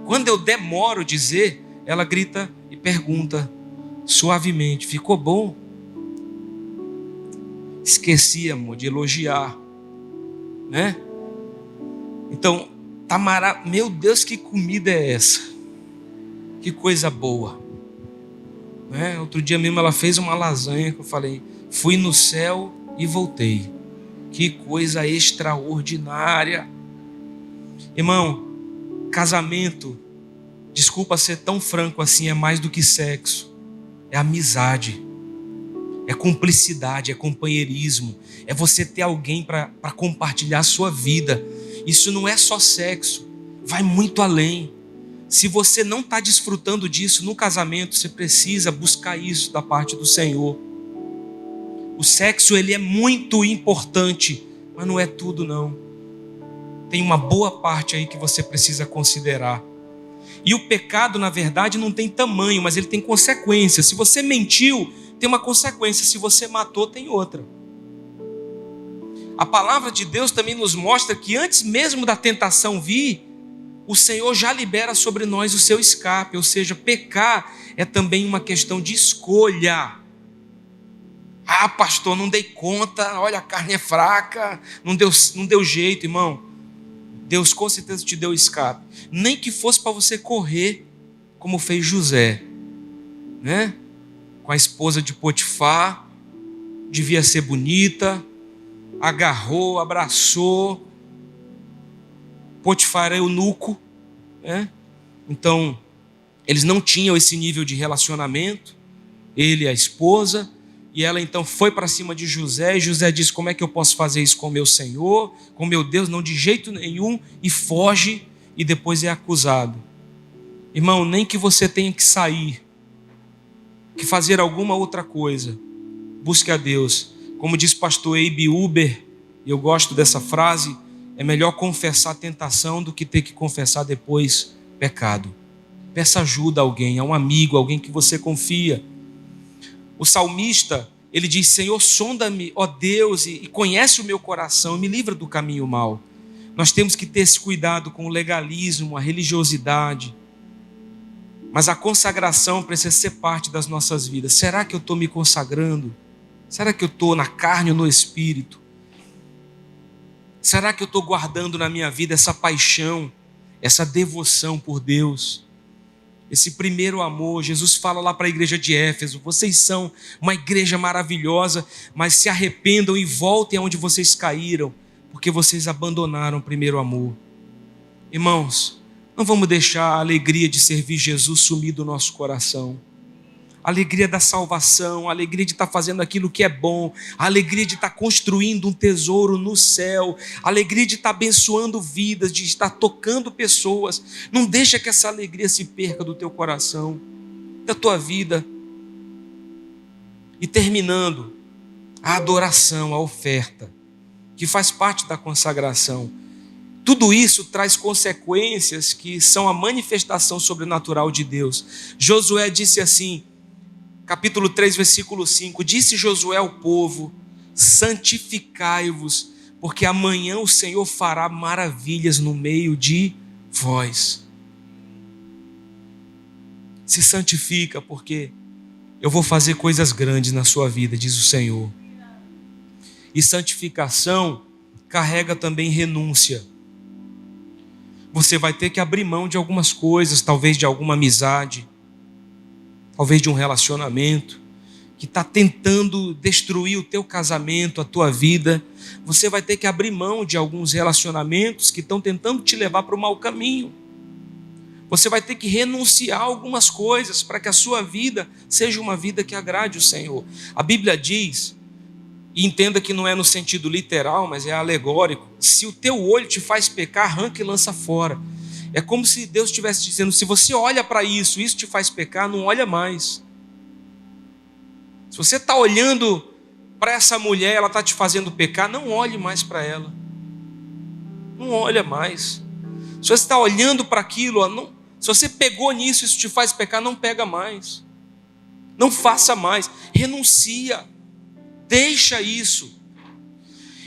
Quando eu demoro a dizer, ela grita e pergunta suavemente: ficou bom? Esqueci, amor, de elogiar, né? Então, Tamara, meu Deus, que comida é essa? Que coisa boa, né? Outro dia mesmo ela fez uma lasanha que eu falei, fui no céu e voltei. Que coisa extraordinária. Irmão, casamento, desculpa ser tão franco assim, é mais do que sexo. É amizade, é cumplicidade, é companheirismo, é você ter alguém para compartilhar a sua vida. Isso não é só sexo, vai muito além. Se você não está desfrutando disso no casamento, você precisa buscar isso da parte do Senhor. O sexo, ele é muito importante, mas não é tudo não. Tem uma boa parte aí que você precisa considerar. E o pecado, na verdade, não tem tamanho, mas ele tem consequências. Se você mentiu, tem uma consequência. Se você matou, tem outra. A palavra de Deus também nos mostra que antes mesmo da tentação vir, o Senhor já libera sobre nós o seu escape. Ou seja, pecar é também uma questão de escolha. Ah, pastor, não dei conta, olha, a carne é fraca, não deu jeito, irmão. Deus com certeza te deu escape. Nem que fosse para você correr, como fez José, né? Com a esposa de Potifar, devia ser bonita, agarrou, abraçou. Potifar era eunuco, né? Então, eles não tinham esse nível de relacionamento, ele e a esposa. E ela então foi para cima de José, e José disse, como é que eu posso fazer isso com meu Senhor, com meu Deus? Não, de jeito nenhum, e foge, e depois é acusado. Irmão, nem que você tenha que sair, que fazer alguma outra coisa, busque a Deus. Como diz pastor Abe Uber, e eu gosto dessa frase, é melhor confessar a tentação do que ter que confessar depois pecado. Peça ajuda a alguém, a um amigo, alguém que você confia. O salmista, ele diz, Senhor, sonda-me, ó Deus, e conhece o meu coração, me livra do caminho mau. Nós temos que ter esse cuidado com o legalismo, a religiosidade. Mas a consagração precisa ser parte das nossas vidas. Será que eu estou me consagrando? Será que eu estou na carne ou no espírito? Será que eu estou guardando na minha vida essa paixão, essa devoção por Deus? Esse primeiro amor. Jesus fala lá para a igreja de Éfeso, vocês são uma igreja maravilhosa, mas se arrependam e voltem aonde vocês caíram, porque vocês abandonaram o primeiro amor. Irmãos, não vamos deixar a alegria de servir Jesus sumir do nosso coração. A alegria da salvação, a alegria de estar fazendo aquilo que é bom, a alegria de estar construindo um tesouro no céu, a alegria de estar abençoando vidas, de estar tocando pessoas. Não deixa que essa alegria se perca do teu coração, da tua vida. E terminando, a adoração, a oferta, que faz parte da consagração. Tudo isso traz consequências que são a manifestação sobrenatural de Deus. Josué disse assim, capítulo 3, versículo 5, disse Josué ao povo, santificai-vos, porque amanhã o Senhor fará maravilhas no meio de vós. Se santifica, porque eu vou fazer coisas grandes na sua vida, diz o Senhor. E santificação carrega também renúncia. Você vai ter que abrir mão de algumas coisas, talvez de alguma amizade, talvez de um relacionamento que está tentando destruir o teu casamento, a tua vida. Você vai ter que abrir mão de alguns relacionamentos que estão tentando te levar para o mau caminho. Você vai ter que renunciar a algumas coisas para que a sua vida seja uma vida que agrade o Senhor. A Bíblia diz, e entenda que não é no sentido literal, mas é alegórico: se o teu olho te faz pecar, arranca e lança fora. É como se Deus estivesse dizendo: se você olha para isso, isso te faz pecar, não olha mais. Se você está olhando para essa mulher, ela está te fazendo pecar, não olhe mais para ela. Não olha mais. Se você está olhando para aquilo, se você pegou nisso, isso te faz pecar, não pega mais. Não faça mais. Renuncia. Deixa isso.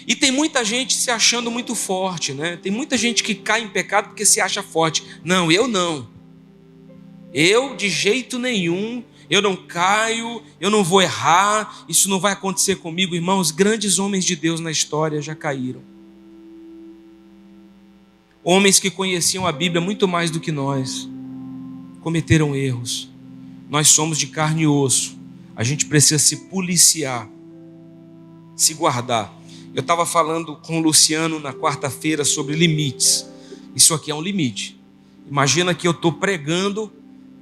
E tem muita gente se achando muito forte, né? Tem muita gente que cai em pecado porque se acha forte. Não, eu não. Eu de jeito nenhum. Eu não caio, eu não vou errar, isso não vai acontecer comigo. Irmãos, grandes homens de Deus na história já caíram. Homens que conheciam a Bíblia muito mais do que nós, cometeram erros. Nós somos de carne e osso. A gente precisa se policiar, se guardar. Eu estava falando com o Luciano na quarta-feira sobre limites. Isso aqui é um limite. Imagina que eu estou pregando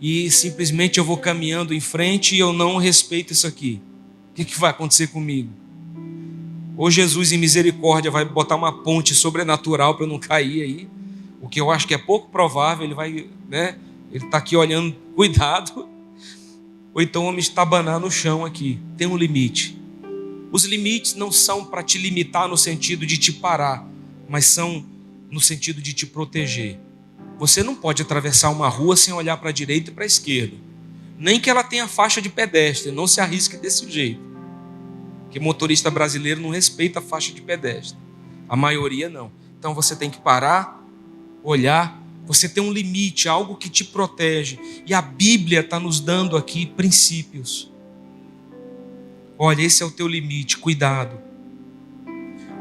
e simplesmente eu vou caminhando em frente e eu não respeito isso aqui. O que vai acontecer comigo? Ou Jesus, em misericórdia, vai botar uma ponte sobrenatural para eu não cair aí, o que eu acho que é pouco provável. Ele vai, né? Ele está aqui olhando, cuidado. Ou então eu me estabanar no chão aqui. Tem um limite. Os limites não são para te limitar no sentido de te parar, mas são no sentido de te proteger. Você não pode atravessar uma rua sem olhar para a direita e para a esquerda. Nem que ela tenha faixa de pedestre, não se arrisque desse jeito. Porque motorista brasileiro não respeita a faixa de pedestre. A maioria não. Então você tem que parar, olhar. Você tem um limite, algo que te protege. E a Bíblia está nos dando aqui princípios. Olha, esse é o teu limite, cuidado.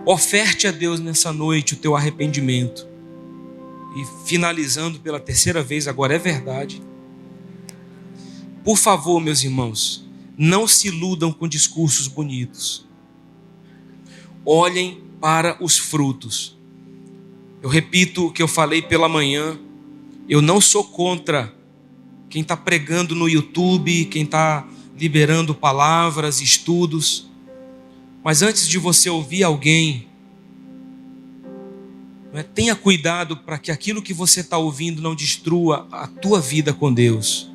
Oferte a Deus nessa noite o teu arrependimento. E finalizando pela terceira vez, agora é verdade. Por favor, meus irmãos, não se iludam com discursos bonitos. Olhem para os frutos. Eu repito o que eu falei pela manhã. Eu não sou contra quem está pregando no YouTube, quem está liberando palavras, estudos. Mas antes de você ouvir alguém, tenha cuidado para que aquilo que você está ouvindo não destrua a tua vida com Deus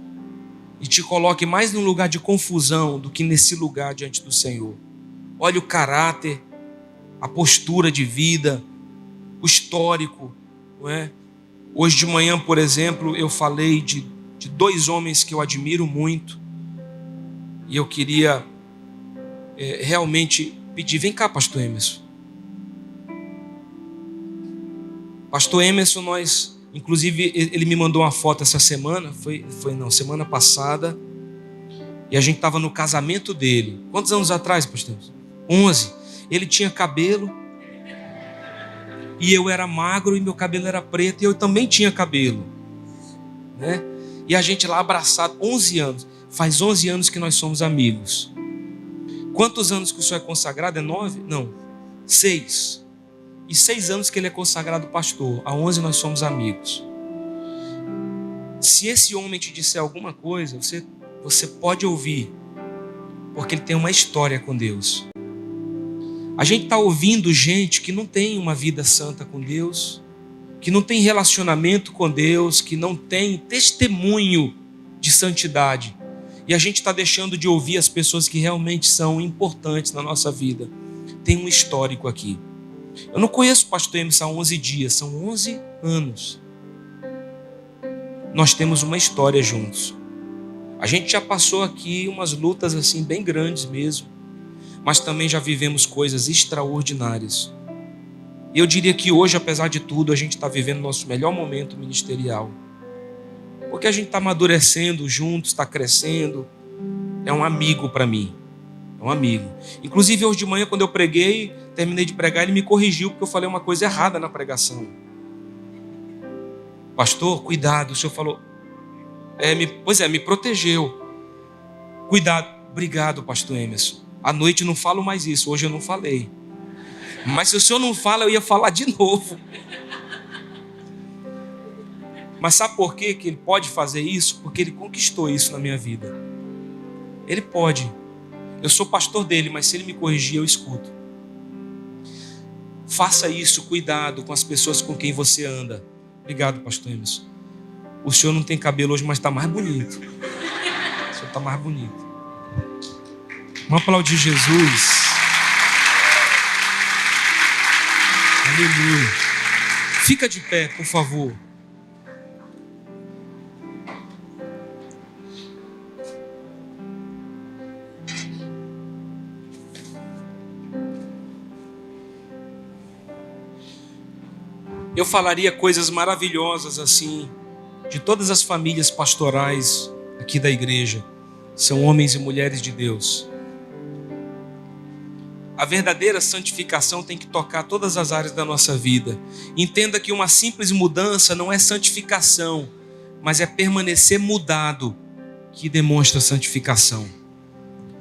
e te coloque mais num lugar de confusão do que nesse lugar diante do Senhor. Olha o caráter, a postura de vida, o histórico, não é? Hoje de manhã, por exemplo, eu falei de dois homens que eu admiro muito e eu queria realmente pedir: vem cá, pastor Emerson. Pastor Emerson, inclusive, ele me mandou uma foto essa semana, semana passada, e a gente estava no casamento dele. Quantos anos atrás, pastor Emerson? 11. Ele tinha cabelo, e eu era magro, e meu cabelo era preto, e eu também tinha cabelo, né? E a gente lá abraçado, 11 anos. Faz 11 anos que nós somos amigos. Quantos anos que o senhor é consagrado? É 9? Não, 6. E 6 anos que ele é consagrado pastor. Há 11 nós somos amigos. Se esse homem te disser alguma coisa, você pode ouvir, porque ele tem uma história com Deus. A gente está ouvindo gente que não tem uma vida santa com Deus, que não tem relacionamento com Deus, que não tem testemunho de santidade. E a gente está deixando de ouvir as pessoas que realmente são importantes na nossa vida. Tem um histórico aqui. Eu não conheço o pastor Emerson há 11 dias, são 11 anos. Nós temos uma história juntos. A gente já passou aqui umas lutas assim bem grandes mesmo, mas também já vivemos coisas extraordinárias. E eu diria que hoje, apesar de tudo, a gente está vivendo o nosso melhor momento ministerial. Porque a gente está amadurecendo juntos, está crescendo. É um amigo para mim. É um amigo. Inclusive hoje de manhã, quando eu terminei de pregar, ele me corrigiu porque eu falei uma coisa errada na pregação. Pastor, cuidado, o senhor falou. Me protegeu. Cuidado. Obrigado, pastor Emerson. À noite não falo mais isso, hoje eu não falei. Mas se o senhor não fala, eu ia falar de novo. Mas sabe por quê que ele pode fazer isso? Porque ele conquistou isso na minha vida. Ele pode. Eu sou pastor dele, mas se ele me corrigir, eu escuto. Faça isso, cuidado com as pessoas com quem você anda. Obrigado, pastor Emerson. O senhor não tem cabelo hoje, mas está mais bonito. O senhor está mais bonito. Vamos aplaudir Jesus. Aleluia. Fica de pé, por favor. Eu falaria coisas maravilhosas assim, de todas as famílias pastorais aqui da igreja. São homens e mulheres de Deus. A verdadeira santificação tem que tocar todas as áreas da nossa vida. Entenda que uma simples mudança não é santificação, mas é permanecer mudado que demonstra santificação.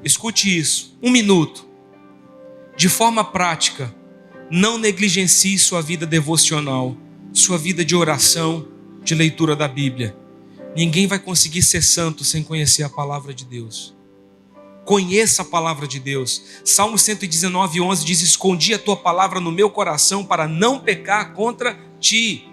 Escute isso, 1 minuto. De forma prática, não negligencie sua vida devocional, sua vida de oração, de leitura da Bíblia. Ninguém vai conseguir ser santo sem conhecer a palavra de Deus. Conheça a palavra de Deus. Salmo 119:11 diz: escondi a tua palavra no meu coração para não pecar contra ti.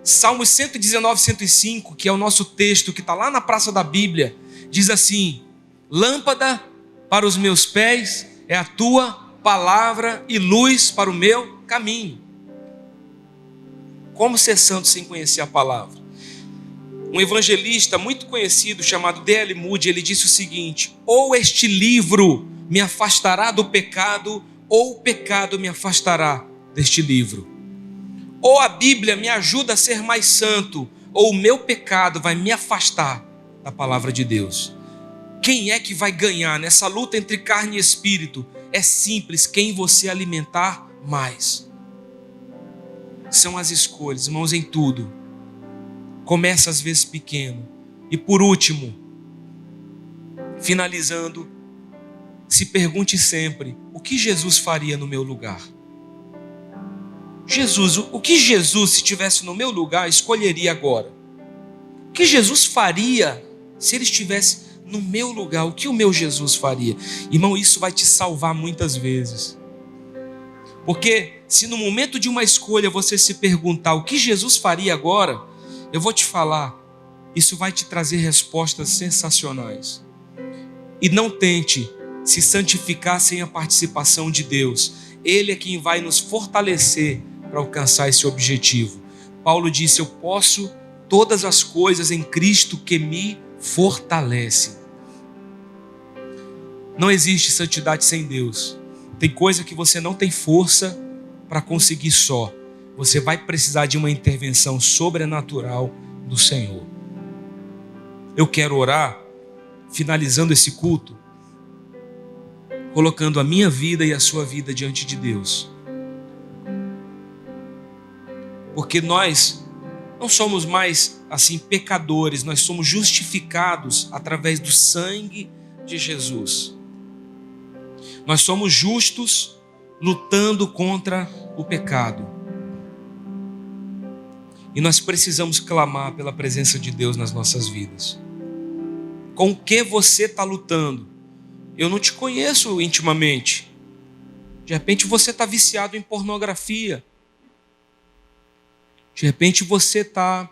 Salmo 119:105, que é o nosso texto, que está lá na praça da Bíblia, diz assim: lâmpada para os meus pés é a tua palavra e luz para o meu caminho. Como ser santo sem conhecer a palavra? Um evangelista muito conhecido chamado D.L. Moody, ele disse o seguinte: ou este livro me afastará do pecado, ou o pecado me afastará deste livro. Ou a Bíblia me ajuda a ser mais santo, ou o meu pecado vai me afastar da palavra de Deus. Quem é que vai ganhar nessa luta entre carne e espírito? É simples, quem você alimentar mais. São as escolhas, irmãos, em tudo. Começa às vezes pequeno. E por último, finalizando, se pergunte sempre: o que Jesus faria no meu lugar? O que Jesus, se estivesse no meu lugar, escolheria agora? O que Jesus faria se ele estivesse no meu lugar? O que o meu Jesus faria? Irmão, isso vai te salvar muitas vezes. Porque se no momento de uma escolha você se perguntar o que Jesus faria agora, eu vou te falar, isso vai te trazer respostas sensacionais. E não tente se santificar sem a participação de Deus. Ele é quem vai nos fortalecer para alcançar esse objetivo. Paulo disse: eu posso todas as coisas em Cristo que me fortalece. Não existe santidade sem Deus. Tem coisa que você não tem força para conseguir só. Você vai precisar de uma intervenção sobrenatural do Senhor. Eu quero orar, finalizando esse culto, colocando a minha vida e a sua vida diante de Deus. Porque nós não somos mais assim pecadores, nós somos justificados através do sangue de Jesus. Nós somos justos lutando contra o pecado. E nós precisamos clamar pela presença de Deus nas nossas vidas. Com o que você está lutando? Eu não te conheço intimamente. De repente você está viciado em pornografia. De repente você está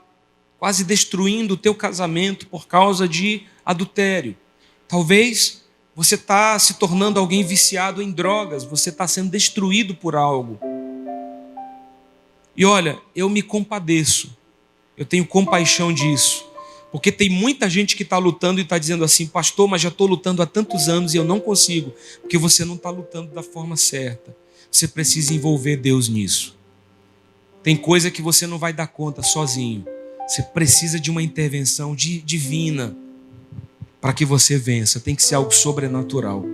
quase destruindo o teu casamento por causa de adultério. Talvez você está se tornando alguém viciado em drogas. Você está sendo destruído por algo. E olha, eu me compadeço. Eu tenho compaixão disso. Porque tem muita gente que está lutando e está dizendo assim: pastor, mas já estou lutando há tantos anos e eu não consigo. Porque você não está lutando da forma certa. Você precisa envolver Deus nisso. Tem coisa que você não vai dar conta sozinho. Você precisa de uma intervenção divina para que você vença. Tem que ser algo sobrenatural.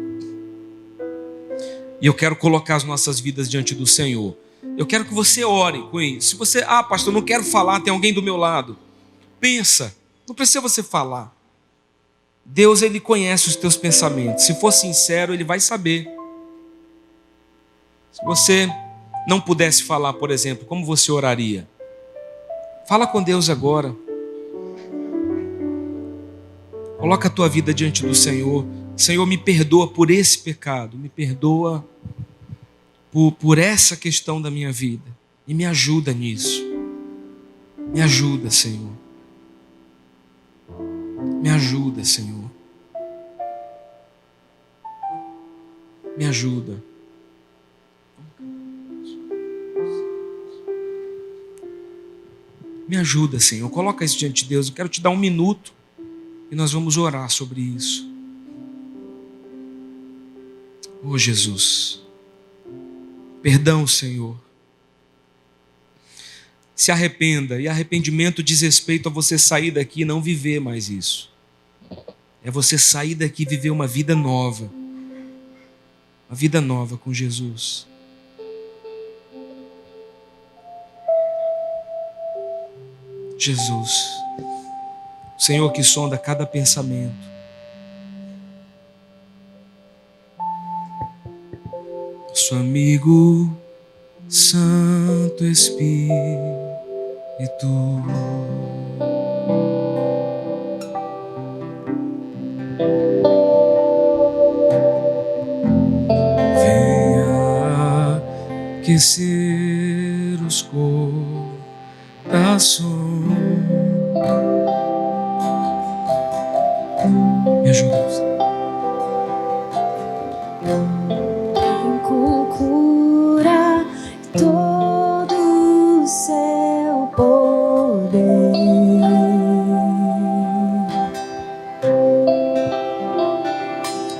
E eu quero colocar as nossas vidas diante do Senhor. Eu quero que você ore com isso. Se você, pastor, não quero falar, tem alguém do meu lado. Pensa, não precisa você falar. Deus, Ele conhece os teus pensamentos. Se for sincero, Ele vai saber. Se você não pudesse falar, por exemplo, como você oraria? Fala com Deus agora. Coloca a tua vida diante do Senhor. Senhor, me perdoa por esse pecado. Me perdoa por essa questão da minha vida. E me ajuda nisso. Me ajuda, Senhor. Me ajuda, Senhor. Me ajuda. Me ajuda, Senhor. Coloca isso diante de Deus. Eu quero te dar 1 minuto e nós vamos orar sobre isso. Oh, Jesus. Perdão, Senhor. Se arrependa. E arrependimento diz respeito a você sair daqui e não viver mais isso. É você sair daqui e viver uma vida nova. Uma vida nova com Jesus. Jesus, o Senhor que sonda cada pensamento. Nosso amigo, Santo Espírito, venha aquecer os corações. Me ajuda. Vem com cura e todo o seu poder.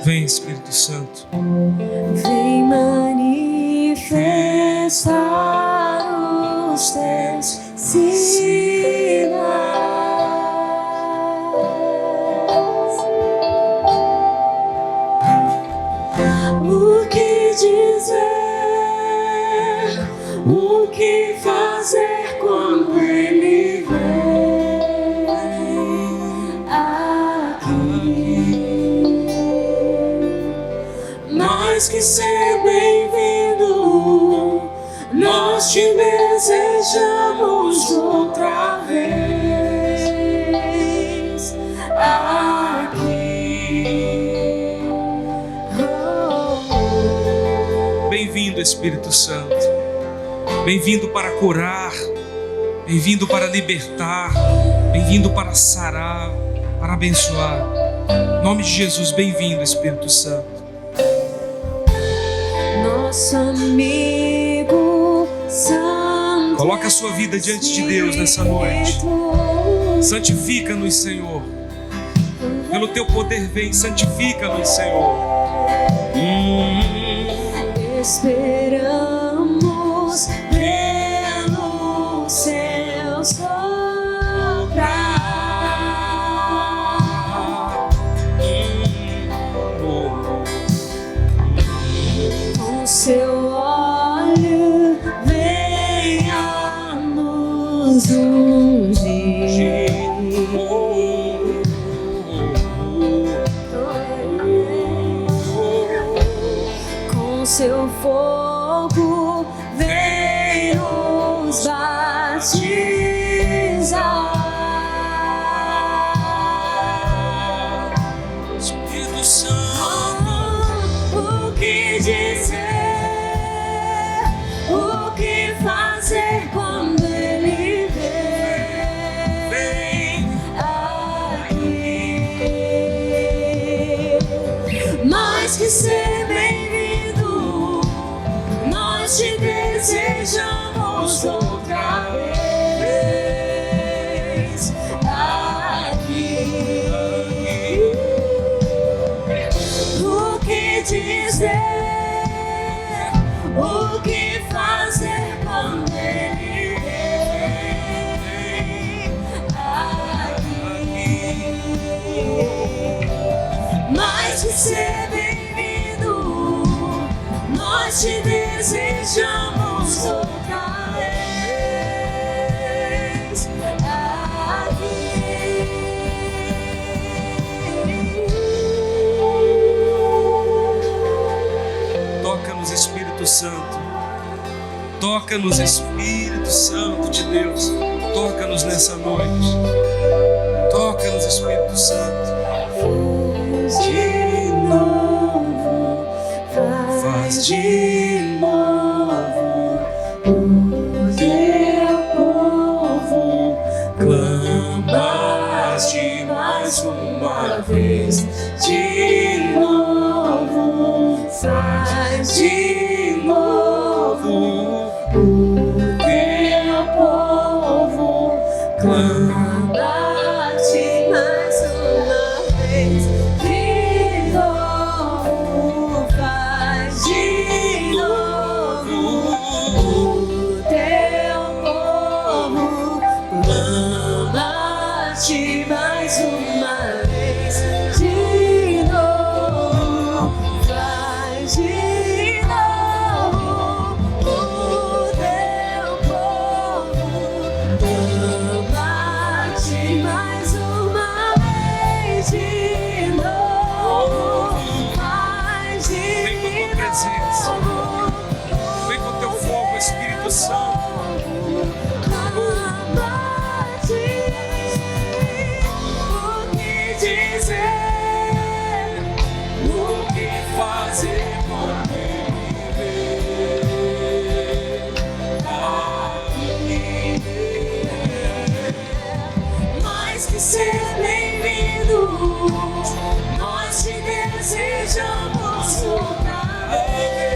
Vem, Espírito Santo. Vem manifestar os teus sinais. O que dizer, o que fazer quando Ele vem aqui? Mais que ser bem-vindo, nós te desejamos outra vez aqui. Bem-vindo, Espírito Santo. Bem-vindo para curar. Bem-vindo para libertar. Bem-vindo para sarar, para abençoar. Em nome de Jesus, bem-vindo, Espírito Santo. Nosso amigo Santo. Coloca a sua vida diante de Deus nessa noite. Santifica-nos, Senhor. Pelo teu poder vem, santifica-nos, Senhor. Esperamos pelo seu soprar. Com seu olho venha nos ungir. Com seu fogo vem nos batizar. Espírito Santo. O que dizer, o que fazer quando Ele vem aqui? Mais que ser bem-vindo, nós te desejamos outra vez aqui. O que dizer, o que fazer quando Ele vem aqui? Mais que ser bem-vindo, nós te desejamos outra Toca-nos, Espírito Santo de Deus. Toca-nos nessa noite. Toca-nos, Espírito Santo. De novo, faz de novo. O teu povo clama de mais uma vez. De novo, faz de novo. O teu povo clama de mais uma vez. De novo, faz de novo. O teu povo clama de mais uma vez. De novo, faz de novo. O teu povo clama de mais uma vez. De novo, faz Vem com tua presença. Vem com teu fogo, Espírito Santo. O que dizer, o que fazer quando ele ver. Mais que ser bem-vindo, nós te desejamos outra vez.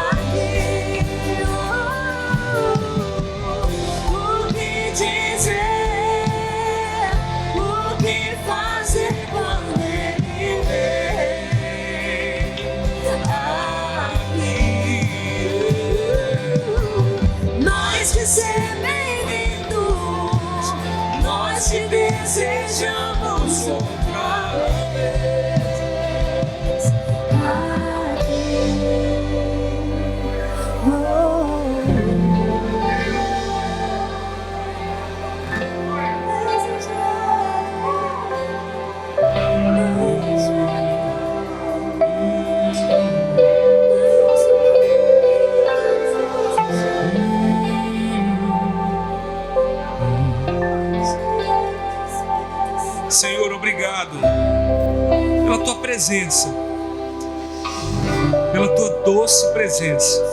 Aqui, o que dizer, o que fazer quando ele vem. Aqui, mais que ser bem-vindo, nós te desejamos outra vez. Senhor, obrigado pela tua presença, pela tua doce presença.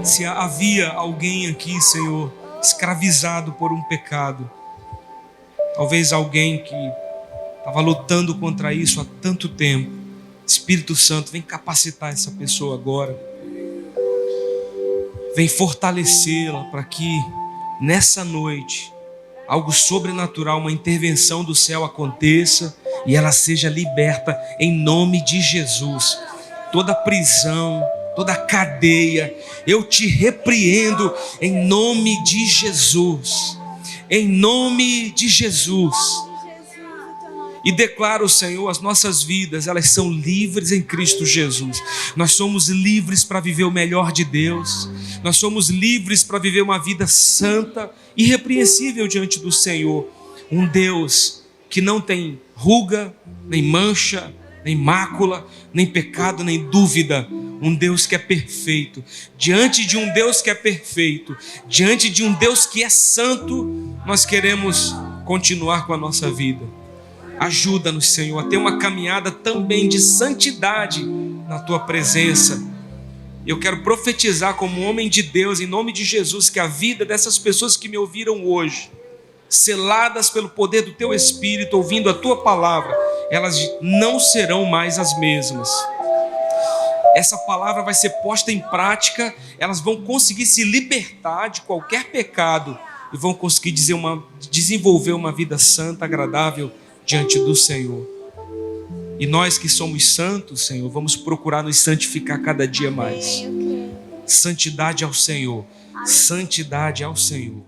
Se havia alguém aqui, Senhor, escravizado por um pecado, talvez alguém que estava lutando contra isso há tanto tempo, Espírito Santo, vem capacitar essa pessoa agora, vem fortalecê-la para que nessa noite algo sobrenatural, uma intervenção do céu aconteça e ela seja liberta em nome de Jesus. Toda prisão, toda cadeia, eu te repreendo em nome de Jesus. Em nome de Jesus. E declaro, Senhor, as nossas vidas, elas são livres em Cristo Jesus. Nós somos livres para viver o melhor de Deus. Nós somos livres para viver uma vida santa, irrepreensível diante do Senhor. Um Deus que não tem ruga, nem mancha, nem mácula, nem pecado, nem dúvida. Um Deus que é perfeito. Diante de um Deus que é perfeito, diante de um Deus que é santo, nós queremos continuar com a nossa vida. Ajuda-nos, Senhor, a ter uma caminhada também de santidade na Tua presença. Eu quero profetizar como homem de Deus, em nome de Jesus, que a vida dessas pessoas que me ouviram hoje, seladas pelo poder do Teu Espírito, ouvindo a Tua palavra, elas não serão mais as mesmas. Essa palavra vai ser posta em prática, elas vão conseguir se libertar de qualquer pecado e vão conseguir desenvolver uma vida santa, agradável diante do Senhor. E nós que somos santos, Senhor, vamos procurar nos santificar cada dia mais. Santidade ao Senhor. Santidade ao Senhor.